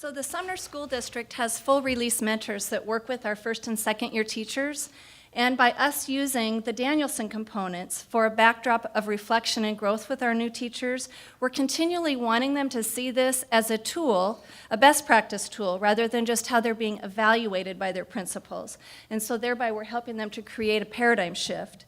So the Sumner School District has full release mentors that work with our first and second year teachers. And by us using the Danielson components for a backdrop of reflection and growth with our new teachers, we're continually wanting them to see this as a tool, a best practice tool, rather than just how they're being evaluated by their principals. And so thereby we're helping them to create a paradigm shift.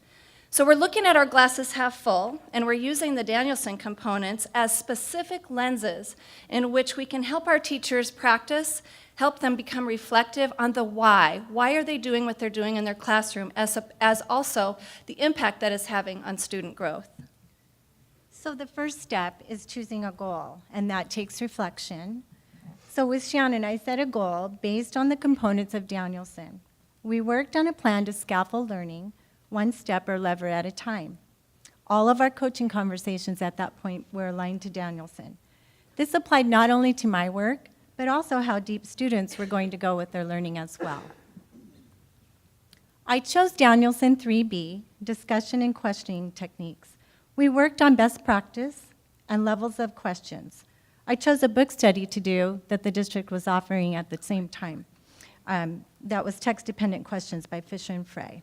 So we're looking at our glasses half full, and we're using the Danielson components as specific lenses in which we can help our teachers practice, help them become reflective on the why. Why are they doing what they're doing in their classroom, as also the impact that is having on student growth. So the first step is choosing a goal, and that takes reflection. So with Shannon, I set a goal based on the components of Danielson. We worked on a plan to scaffold learning, one step or lever at a time. All of our coaching conversations at that point were aligned to Danielson. This applied not only to my work, but also how deep students were going to go with their learning as well. I chose Danielson 3B, discussion and questioning techniques. We worked on best practice and levels of questions. I chose a book study to do that the district was offering at the same time. That was Text-Dependent Questions by Fisher and Frey.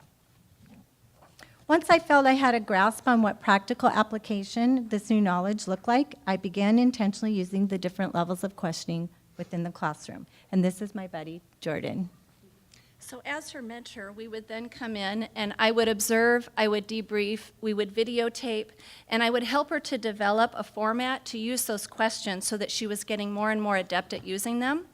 Once I felt I had a grasp on what practical application this new knowledge looked like, I began intentionally using the different levels of questioning within the classroom. And this is my buddy, Jordan. So as her mentor, we would then come in and I would observe, I would debrief, we would videotape, and I would help her to develop a format to use those questions so that she was getting more and more adept at using them.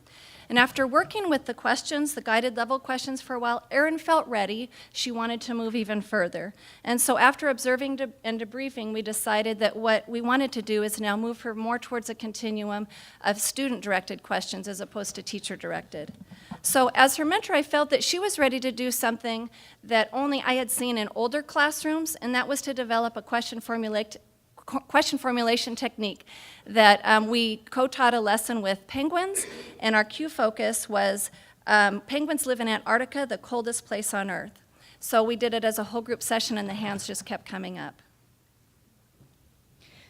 And after working with the questions, the guided level questions for a while, Erin felt ready. She wanted to move even further. And so after observing and debriefing, we decided that what we wanted to do is now move her more towards a continuum of student-directed questions as opposed to teacher-directed. So as her mentor, I felt that she was ready to do something that only I had seen in older classrooms, and that was to develop a question formulation technique that we co-taught a lesson with penguins, and our Q focus was penguins live in Antarctica, the coldest place on Earth. So we did it as a whole group session, and the hands just kept coming up.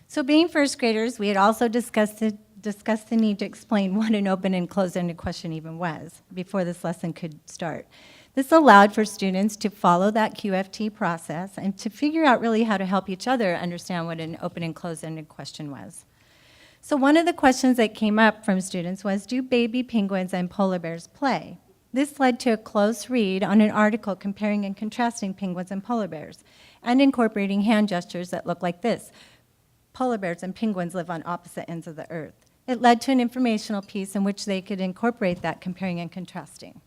So being first graders, we had also discussed the need to explain what an open and closed-ended question even was before this lesson could start. This allowed for students to follow that QFT process and to figure out really how to help each other understand what an open and closed-ended question was. So one of the questions that came up from students was, do baby penguins and polar bears play? This led to a close read on an article comparing and contrasting penguins and polar bears and incorporating hand gestures that look like this. Polar bears and penguins live on opposite ends of the earth. It led to an informational piece in which they could incorporate that comparing and contrasting.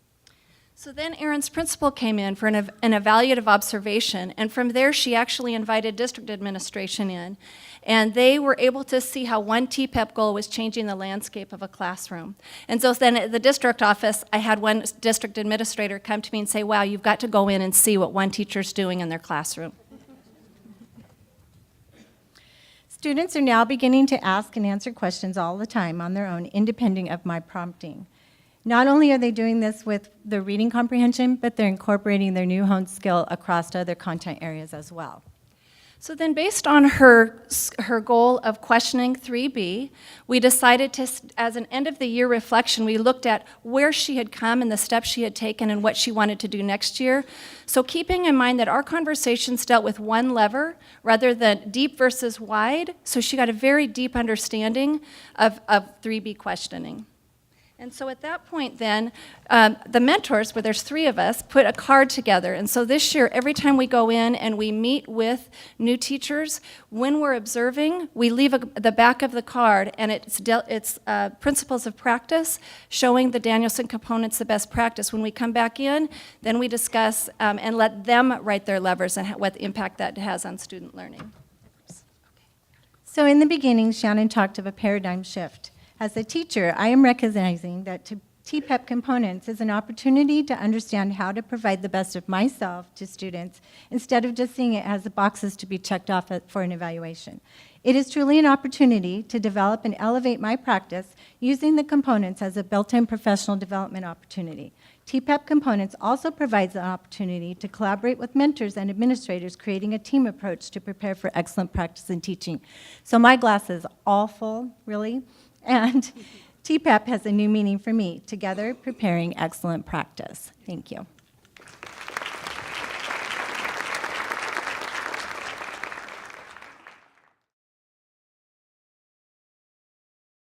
So then Erin's principal came in for an evaluative observation, and from there she actually invited district administration in, and they were able to see how one TPEP goal was changing the landscape of a classroom. And so then at the district office, I had one district administrator come to me and say, wow, you've got to go in and see what one teacher's doing in their classroom. Students are now beginning to ask and answer questions all the time on their own, independent of my prompting. Not only are they doing this with the reading comprehension, but they're incorporating their new honed skill across other content areas as well. So then based on her goal of questioning 3B, we decided to, as an end of the year reflection, we looked at where she had come and the steps she had taken and what she wanted to do next year. So keeping in mind that our conversations dealt with one lever rather than deep versus wide, so she got a very deep understanding of 3B questioning. And so at that point then, the mentors, where there's 3 of us, put a card together. And so this year, every time we go in and we meet with new teachers, when we're observing, we leave the back of the card, and it's principles of practice, showing the Danielson components the best practice. When we come back in, then we discuss and let them write their levers and what impact that has on student learning. So in the beginning, Shannon talked of a paradigm shift. As a teacher, I am recognizing that TPEP components is an opportunity to understand how to provide the best of myself to students instead of just seeing it as boxes to be checked off for an evaluation. It is truly an opportunity to develop and elevate my practice using the components as a built-in professional development opportunity. TPEP components also provides an opportunity to collaborate with mentors and administrators, creating a team approach to prepare for excellent practice in teaching. So my glass is all full, really. And TPEP has a new meaning for me, together preparing excellent practice. Thank you.